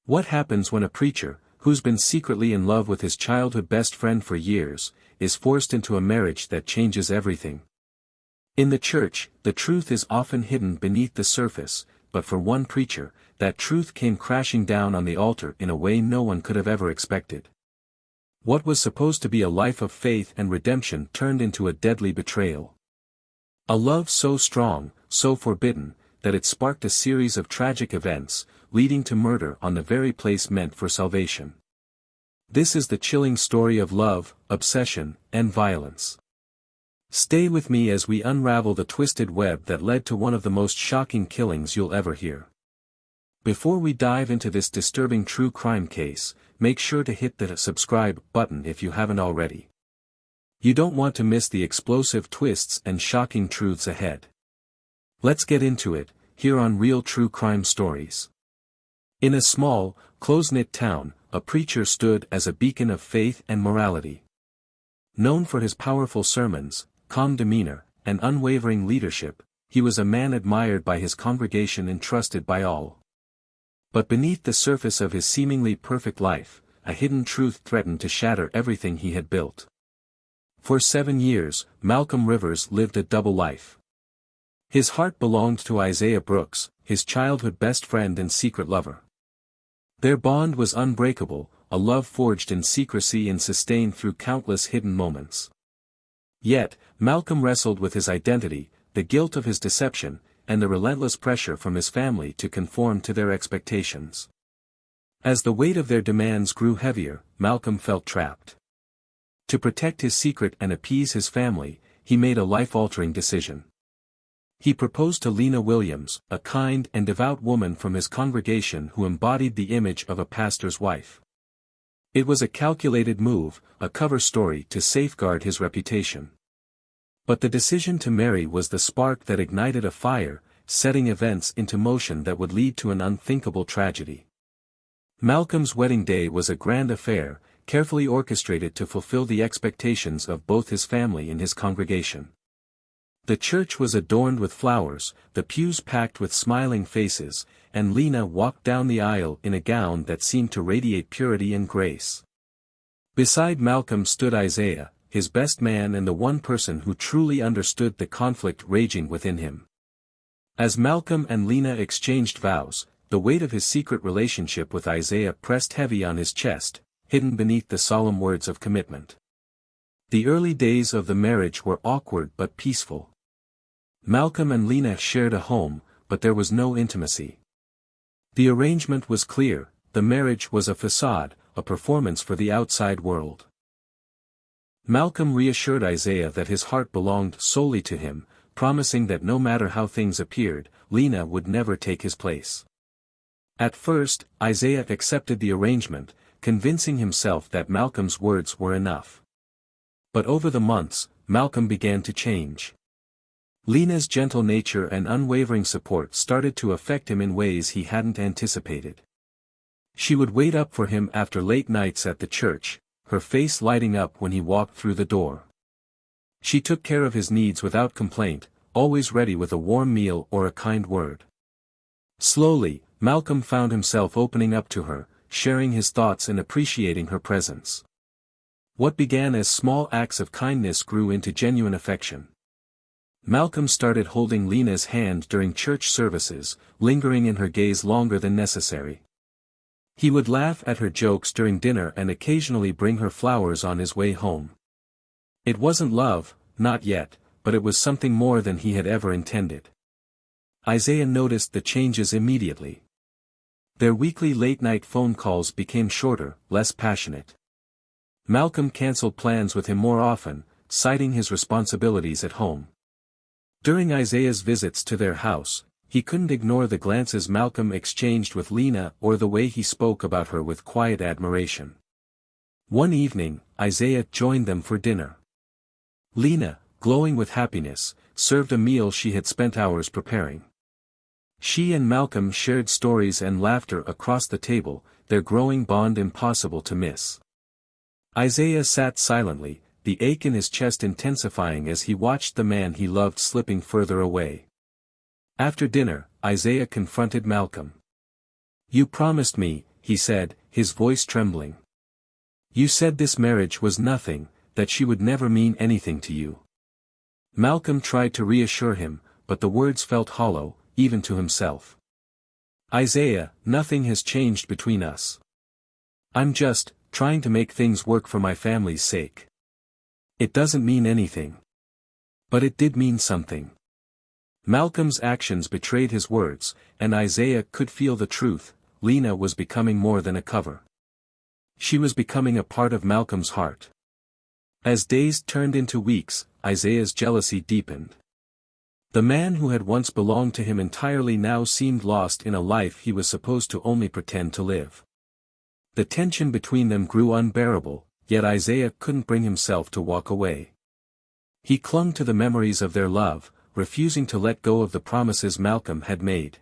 What happens when a preacher, who's been secretly in love with his childhood best friend for years, is forced into a marriage that changes everything? In the church, the truth is often hidden beneath the surface, but for one preacher, that truth came crashing down on the altar in a way no one could have ever expected. What was supposed to be a life of faith and redemption turned into a deadly betrayal. A love so strong, so forbidden, that it sparked a series of tragic events, leading to murder on the very place meant for salvation. This is the chilling story of love, obsession, and violence. Stay with me as we unravel the twisted web that led to one of the most shocking killings you'll ever hear. Before we dive into this disturbing true crime case, make sure to hit the subscribe button if you haven't already. You don't want to miss the explosive twists and shocking truths ahead. Let's get into it, here on Real True Crime Stories. In a small, close-knit town, a preacher stood as a beacon of faith and morality. Known for his powerful sermons, calm demeanor, and unwavering leadership, he was a man admired by his congregation and trusted by all. But beneath the surface of his seemingly perfect life, a hidden truth threatened to shatter everything he had built. For 7 years, Malcolm Rivers lived a double life. His heart belonged to Isaiah Brooks, his childhood best friend and secret lover. Their bond was unbreakable, a love forged in secrecy and sustained through countless hidden moments. Yet, Malcolm wrestled with his identity, the guilt of his deception, and the relentless pressure from his family to conform to their expectations. As the weight of their demands grew heavier, Malcolm felt trapped. To protect his secret and appease his family, he made a life-altering decision. He proposed to Lena Williams, a kind and devout woman from his congregation who embodied the image of a pastor's wife. It was a calculated move, a cover story to safeguard his reputation. But the decision to marry was the spark that ignited a fire, setting events into motion that would lead to an unthinkable tragedy. Malcolm's wedding day was a grand affair, carefully orchestrated to fulfill the expectations of both his family and his congregation. The church was adorned with flowers, the pews packed with smiling faces, and Lena walked down the aisle in a gown that seemed to radiate purity and grace. Beside Malcolm stood Isaiah, his best man and the one person who truly understood the conflict raging within him. As Malcolm and Lena exchanged vows, the weight of his secret relationship with Isaiah pressed heavy on his chest, hidden beneath the solemn words of commitment. The early days of the marriage were awkward but peaceful. Malcolm and Lena shared a home, but there was no intimacy. The arrangement was clear, the marriage was a facade, a performance for the outside world. Malcolm reassured Isaiah that his heart belonged solely to him, promising that no matter how things appeared, Lena would never take his place. At first, Isaiah accepted the arrangement, convincing himself that Malcolm's words were enough. But over the months, Malcolm began to change. Lena's gentle nature and unwavering support started to affect him in ways he hadn't anticipated. She would wait up for him after late nights at the church, her face lighting up when he walked through the door. She took care of his needs without complaint, always ready with a warm meal or a kind word. Slowly, Malcolm found himself opening up to her, sharing his thoughts and appreciating her presence. What began as small acts of kindness grew into genuine affection. Malcolm started holding Lena's hand during church services, lingering in her gaze longer than necessary. He would laugh at her jokes during dinner and occasionally bring her flowers on his way home. It wasn't love, not yet, but it was something more than he had ever intended. Isaiah noticed the changes immediately. Their weekly late-night phone calls became shorter, less passionate. Malcolm canceled plans with him more often, citing his responsibilities at home. During Isaiah's visits to their house, he couldn't ignore the glances Malcolm exchanged with Lena or the way he spoke about her with quiet admiration. One evening, Isaiah joined them for dinner. Lena, glowing with happiness, served a meal she had spent hours preparing. She and Malcolm shared stories and laughter across the table, their growing bond impossible to miss. Isaiah sat silently, the ache in his chest intensifying as he watched the man he loved slipping further away. After dinner, Isaiah confronted Malcolm. "You promised me," he said, his voice trembling. You said this marriage was nothing, that she would never mean anything to you. Malcolm tried to reassure him, but the words felt hollow, even to himself. Isaiah, nothing has changed between us. I'm just trying to make things work for my family's sake. It doesn't mean anything. But it did mean something. Malcolm's actions betrayed his words, and Isaiah could feel the truth. Lena was becoming more than a cover. She was becoming a part of Malcolm's heart. As days turned into weeks, Isaiah's jealousy deepened. The man who had once belonged to him entirely now seemed lost in a life he was supposed to only pretend to live. The tension between them grew unbearable, yet Isaiah couldn't bring himself to walk away. He clung to the memories of their love, refusing to let go of the promises Malcolm had made.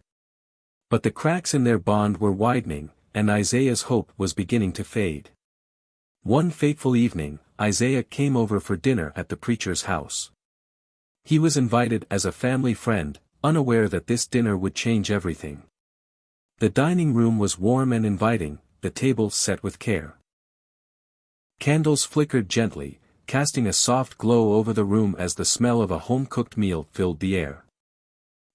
But the cracks in their bond were widening, and Isaiah's hope was beginning to fade. One fateful evening, Isaiah came over for dinner at the preacher's house. He was invited as a family friend, unaware that this dinner would change everything. The dining room was warm and inviting, the table set with care. Candles flickered gently, casting a soft glow over the room as the smell of a home-cooked meal filled the air.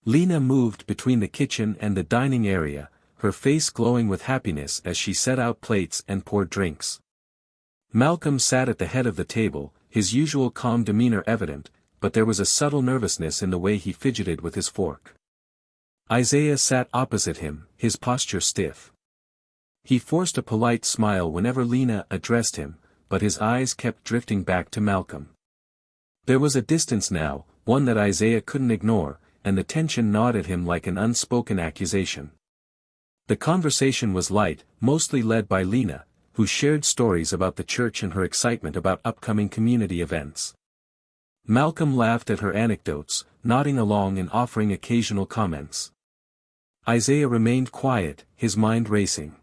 Lena moved between the kitchen and the dining area, her face glowing with happiness as she set out plates and poured drinks. Malcolm sat at the head of the table, his usual calm demeanor evident, but there was a subtle nervousness in the way he fidgeted with his fork. Isaiah sat opposite him, his posture stiff. He forced a polite smile whenever Lena addressed him, but his eyes kept drifting back to Malcolm. There was a distance now, one that Isaiah couldn't ignore, and the tension gnawed at him like an unspoken accusation. The conversation was light, mostly led by Lena, who shared stories about the church and her excitement about upcoming community events. Malcolm laughed at her anecdotes, nodding along and offering occasional comments. Isaiah remained quiet, his mind racing.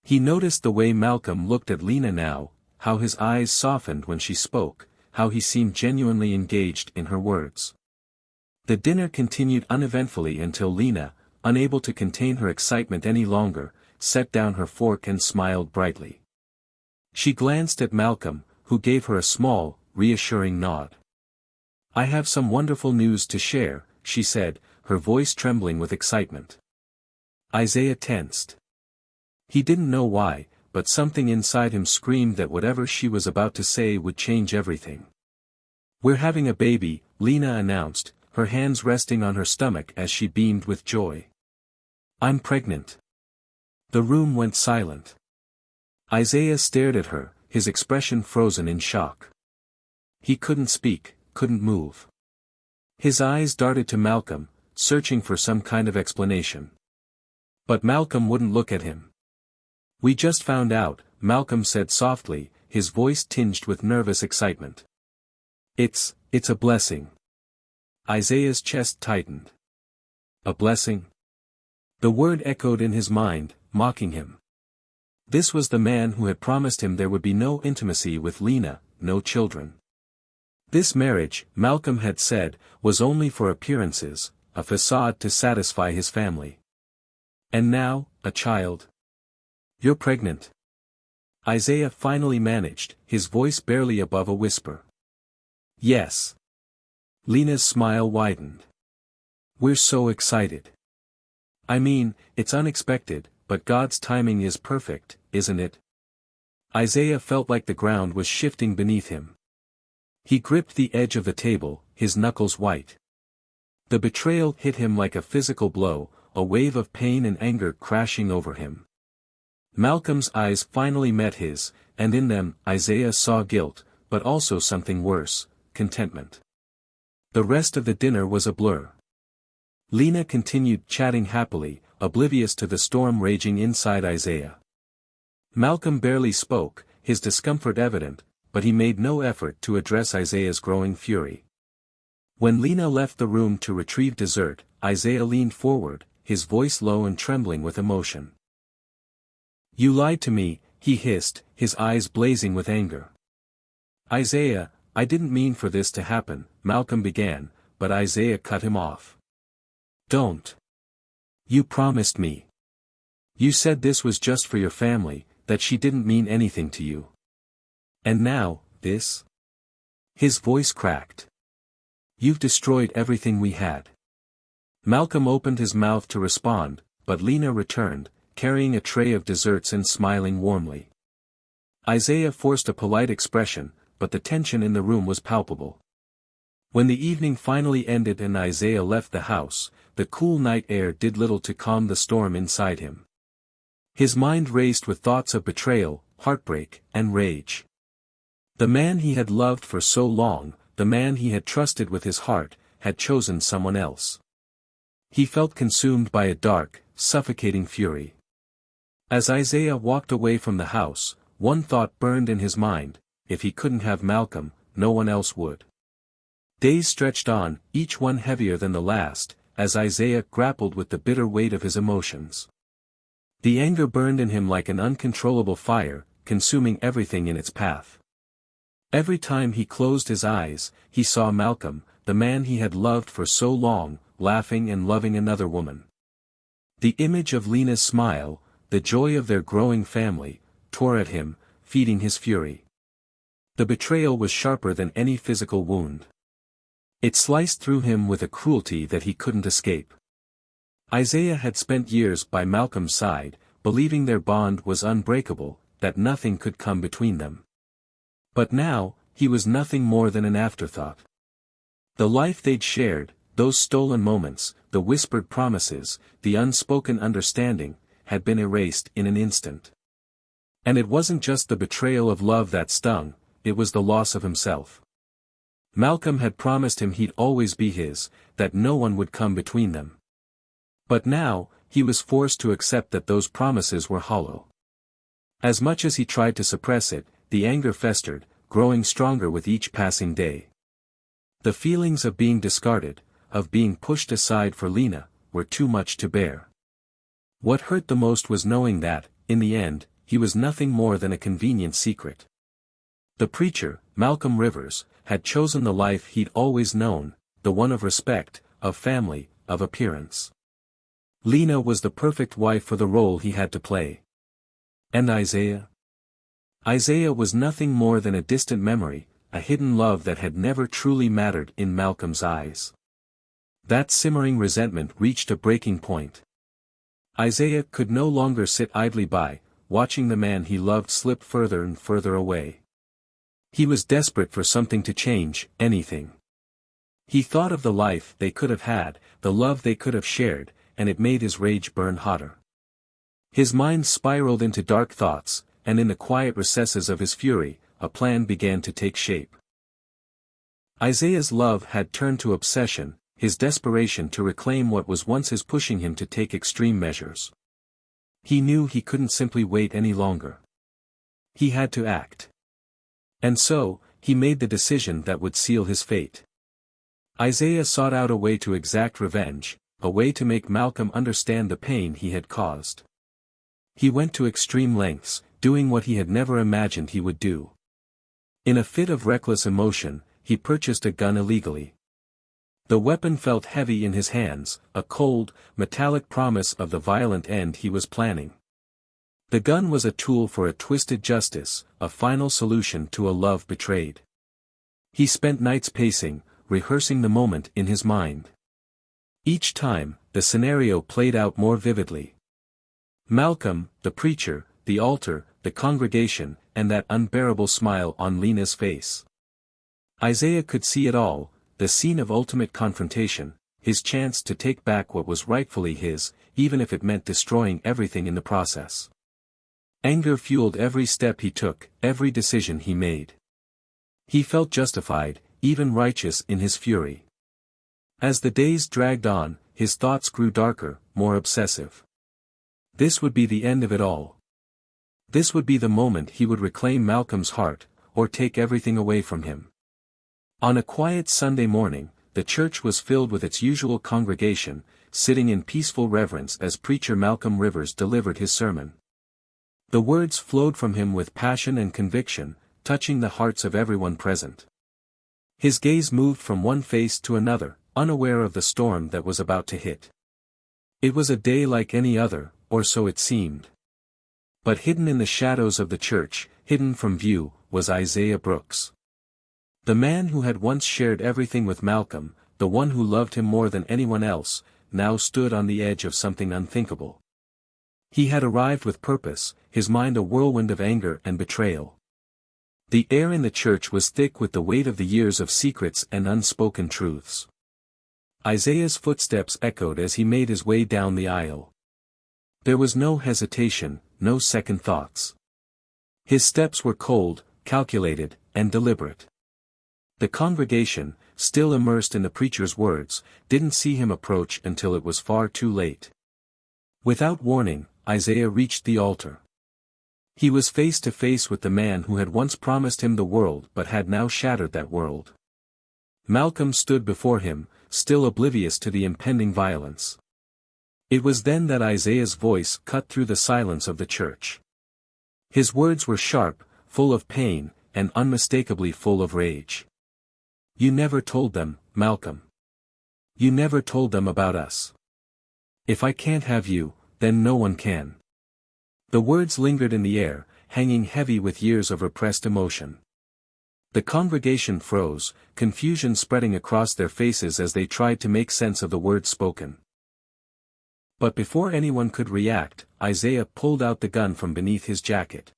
He noticed the way Malcolm looked at Lena now, how his eyes softened when she spoke, how he seemed genuinely engaged in her words. The dinner continued uneventfully until Lena, unable to contain her excitement any longer, set down her fork and smiled brightly. She glanced at Malcolm, who gave her a small, reassuring nod. I have some wonderful news to share, she said, her voice trembling with excitement. Isaiah tensed. He didn't know why, but something inside him screamed that whatever she was about to say would change everything. We're having a baby, Lena announced, her hands resting on her stomach as she beamed with joy. I'm pregnant. The room went silent. Isaiah stared at her, his expression frozen in shock. He couldn't speak, couldn't move. His eyes darted to Malcolm, searching for some kind of explanation. But Malcolm wouldn't look at him. We just found out, Malcolm said softly, his voice tinged with nervous excitement. It's a blessing. Isaiah's chest tightened. A blessing? The word echoed in his mind, mocking him. This was the man who had promised him there would be no intimacy with Lena, no children. This marriage, Malcolm had said, was only for appearances, a facade to satisfy his family. And now, a child. You're pregnant. Isaiah finally managed, his voice barely above a whisper. Yes. Lena's smile widened. We're so excited. I mean, it's unexpected, but God's timing is perfect, isn't it? Isaiah felt like the ground was shifting beneath him. He gripped the edge of the table, his knuckles white. The betrayal hit him like a physical blow, a wave of pain and anger crashing over him. Malcolm's eyes finally met his, and in them, Isaiah saw guilt, but also something worse, contentment. The rest of the dinner was a blur. Lena continued chatting happily, oblivious to the storm raging inside Isaiah. Malcolm barely spoke, his discomfort evident, but he made no effort to address Isaiah's growing fury. When Lena left the room to retrieve dessert, Isaiah leaned forward, his voice low and trembling with emotion. You lied to me, he hissed, his eyes blazing with anger. Isaiah, I didn't mean for this to happen, Malcolm began, but Isaiah cut him off. Don't. You promised me. You said this was just for your family, that she didn't mean anything to you. And now, this? His voice cracked. You've destroyed everything we had. Malcolm opened his mouth to respond, but Lena returned, carrying a tray of desserts and smiling warmly. Isaiah forced a polite expression, but the tension in the room was palpable. When the evening finally ended and Isaiah left the house, the cool night air did little to calm the storm inside him. His mind raced with thoughts of betrayal, heartbreak, and rage. The man he had loved for so long, the man he had trusted with his heart, had chosen someone else. He felt consumed by a dark, suffocating fury. As Isaiah walked away from the house, one thought burned in his mind: if he couldn't have Malcolm, no one else would. Days stretched on, each one heavier than the last, as Isaiah grappled with the bitter weight of his emotions. The anger burned in him like an uncontrollable fire, consuming everything in its path. Every time he closed his eyes, he saw Malcolm, the man he had loved for so long, laughing and loving another woman. The image of Lena's smile, the joy of their growing family, tore at him, feeding his fury. The betrayal was sharper than any physical wound. It sliced through him with a cruelty that he couldn't escape. Isaiah had spent years by Malcolm's side, believing their bond was unbreakable, that nothing could come between them. But now, he was nothing more than an afterthought. The life they'd shared, those stolen moments, the whispered promises, the unspoken understanding, had been erased in an instant. And it wasn't just the betrayal of love that stung, it was the loss of himself. Malcolm had promised him he'd always be his, that no one would come between them. But now, he was forced to accept that those promises were hollow. As much as he tried to suppress it, the anger festered, growing stronger with each passing day. The feelings of being discarded, of being pushed aside for Lena, were too much to bear. What hurt the most was knowing that, in the end, he was nothing more than a convenient secret. The preacher, Malcolm Rivers, had chosen the life he'd always known, the one of respect, of family, of appearance. Lena was the perfect wife for the role he had to play. And Isaiah? Isaiah was nothing more than a distant memory, a hidden love that had never truly mattered in Malcolm's eyes. That simmering resentment reached a breaking point. Isaiah could no longer sit idly by, watching the man he loved slip further and further away. He was desperate for something to change, anything. He thought of the life they could have had, the love they could have shared, and it made his rage burn hotter. His mind spiraled into dark thoughts, and in the quiet recesses of his fury, a plan began to take shape. Isaiah's love had turned to obsession, his desperation to reclaim what was once his pushing him to take extreme measures. He knew he couldn't simply wait any longer. He had to act. And so, he made the decision that would seal his fate. Isaiah sought out a way to exact revenge, a way to make Malcolm understand the pain he had caused. He went to extreme lengths, doing what he had never imagined he would do. In a fit of reckless emotion, he purchased a gun illegally. The weapon felt heavy in his hands, a cold, metallic promise of the violent end he was planning. The gun was a tool for a twisted justice, a final solution to a love betrayed. He spent nights pacing, rehearsing the moment in his mind. Each time, the scenario played out more vividly. Malcolm, the preacher, the altar, the congregation, and that unbearable smile on Lena's face. Isaiah could see it all, the scene of ultimate confrontation, his chance to take back what was rightfully his, even if it meant destroying everything in the process. Anger fueled every step he took, every decision he made. He felt justified, even righteous in his fury. As the days dragged on, his thoughts grew darker, more obsessive. This would be the end of it all. This would be the moment he would reclaim Malcolm's heart, or take everything away from him. On a quiet Sunday morning, the church was filled with its usual congregation, sitting in peaceful reverence as preacher Malcolm Rivers delivered his sermon. The words flowed from him with passion and conviction, touching the hearts of everyone present. His gaze moved from one face to another, unaware of the storm that was about to hit. It was a day like any other, or so it seemed. But hidden in the shadows of the church, hidden from view, was Isaiah Brooks. The man who had once shared everything with Malcolm, the one who loved him more than anyone else, now stood on the edge of something unthinkable. He had arrived with purpose, his mind a whirlwind of anger and betrayal. The air in the church was thick with the weight of the years of secrets and unspoken truths. Isaiah's footsteps echoed as he made his way down the aisle. There was no hesitation, no second thoughts. His steps were cold, calculated, and deliberate. The congregation, still immersed in the preacher's words, didn't see him approach until it was far too late. Without warning, Isaiah reached the altar. He was face to face with the man who had once promised him the world but had now shattered that world. Malcolm stood before him, still oblivious to the impending violence. It was then that Isaiah's voice cut through the silence of the church. His words were sharp, full of pain, and unmistakably full of rage. "You never told them, Malcolm. You never told them about us. If I can't have you, then no one can." The words lingered in the air, hanging heavy with years of repressed emotion. The congregation froze, confusion spreading across their faces as they tried to make sense of the words spoken. But before anyone could react, Isaiah pulled out the gun from beneath his jacket.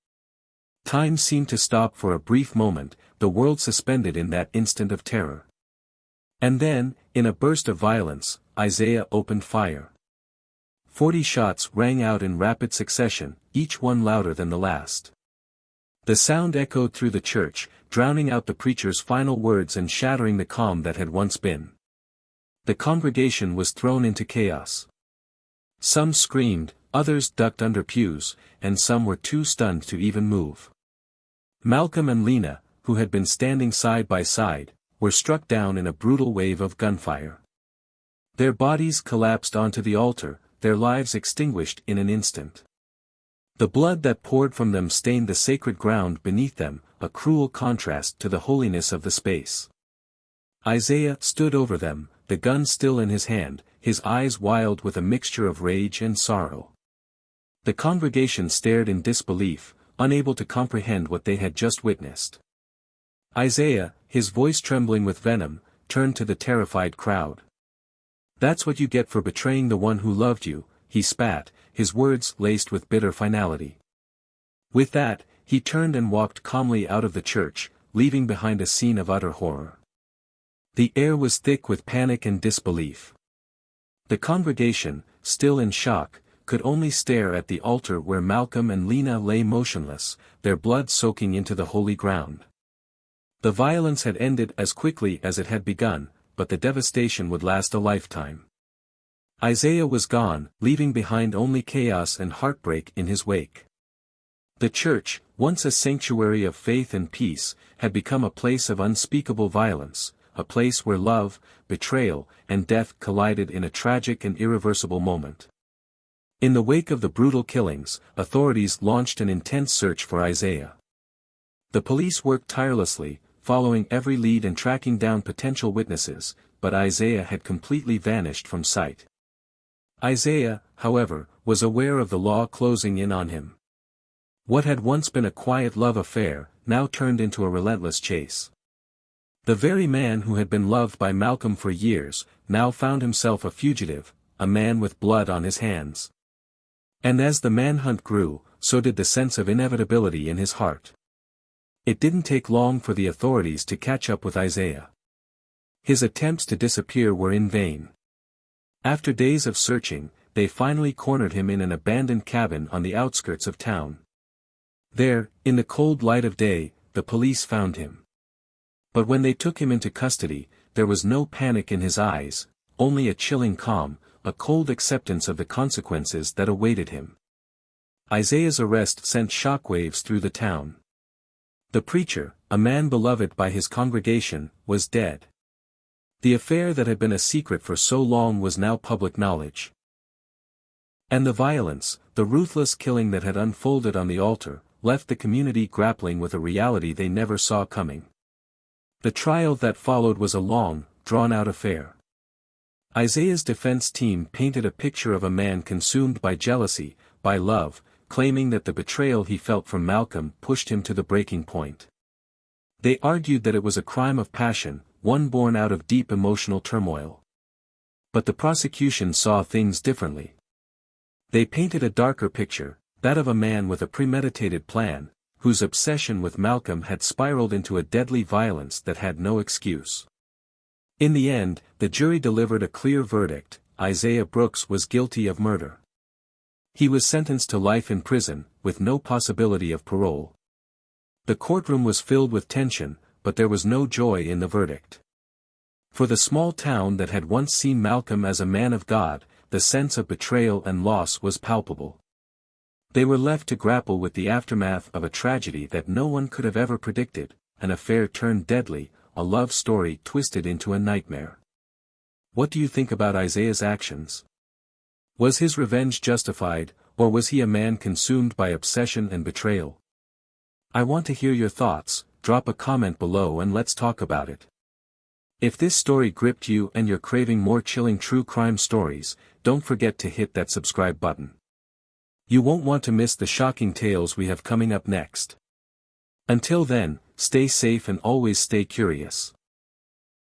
Time seemed to stop for a brief moment, the world suspended in that instant of terror. And then, in a burst of violence, Isaiah opened fire. 40 shots rang out in rapid succession, each one louder than the last. The sound echoed through the church, drowning out the preacher's final words and shattering the calm that had once been. The congregation was thrown into chaos. Some screamed, others ducked under pews, and some were too stunned to even move. Malcolm and Lena, who had been standing side by side, were struck down in a brutal wave of gunfire. Their bodies collapsed onto the altar, their lives extinguished in an instant. The blood that poured from them stained the sacred ground beneath them, a cruel contrast to the holiness of the space. Isaiah stood over them, the gun still in his hand, his eyes wild with a mixture of rage and sorrow. The congregation stared in disbelief, unable to comprehend what they had just witnessed. Isaiah, his voice trembling with venom, turned to the terrified crowd. "That's what you get for betraying the one who loved you," he spat, his words laced with bitter finality. With that, he turned and walked calmly out of the church, leaving behind a scene of utter horror. The air was thick with panic and disbelief. The congregation, still in shock, could only stare at the altar where Malcolm and Lena lay motionless, their blood soaking into the holy ground. The violence had ended as quickly as it had begun, but the devastation would last a lifetime. Isaiah was gone, leaving behind only chaos and heartbreak in his wake. The church, once a sanctuary of faith and peace, had become a place of unspeakable violence, a place where love, betrayal, and death collided in a tragic and irreversible moment. In the wake of the brutal killings, authorities launched an intense search for Isaiah. The police worked tirelessly, following every lead and tracking down potential witnesses, but Isaiah had completely vanished from sight. Isaiah, however, was aware of the law closing in on him. What had once been a quiet love affair, now turned into a relentless chase. The very man who had been loved by Malcolm for years, now found himself a fugitive, a man with blood on his hands. And as the manhunt grew, so did the sense of inevitability in his heart. It didn't take long for the authorities to catch up with Isaiah. His attempts to disappear were in vain. After days of searching, they finally cornered him in an abandoned cabin on the outskirts of town. There, in the cold light of day, the police found him. But when they took him into custody, there was no panic in his eyes, only a chilling calm, a cold acceptance of the consequences that awaited him. Isaiah's arrest sent shockwaves through the town. The preacher, a man beloved by his congregation, was dead. The affair that had been a secret for so long was now public knowledge. And the violence, the ruthless killing that had unfolded on the altar, left the community grappling with a reality they never saw coming. The trial that followed was a long, drawn-out affair. Isaiah's defense team painted a picture of a man consumed by jealousy, by love, claiming that the betrayal he felt from Malcolm pushed him to the breaking point. They argued that it was a crime of passion, one born out of deep emotional turmoil. But the prosecution saw things differently. They painted a darker picture, that of a man with a premeditated plan, whose obsession with Malcolm had spiraled into a deadly violence that had no excuse. In the end, the jury delivered a clear verdict: Isaiah Brooks was guilty of murder. He was sentenced to life in prison, with no possibility of parole. The courtroom was filled with tension, but there was no joy in the verdict. For the small town that had once seen Malcolm as a man of God, the sense of betrayal and loss was palpable. They were left to grapple with the aftermath of a tragedy that no one could have ever predicted, an affair turned deadly, a love story twisted into a nightmare. What do you think about Isaiah's actions? Was his revenge justified, or was he a man consumed by obsession and betrayal? I want to hear your thoughts. Drop a comment below and let's talk about it. If this story gripped you and you're craving more chilling true crime stories, don't forget to hit that subscribe button. You won't want to miss the shocking tales we have coming up next. Until then, stay safe and always stay curious.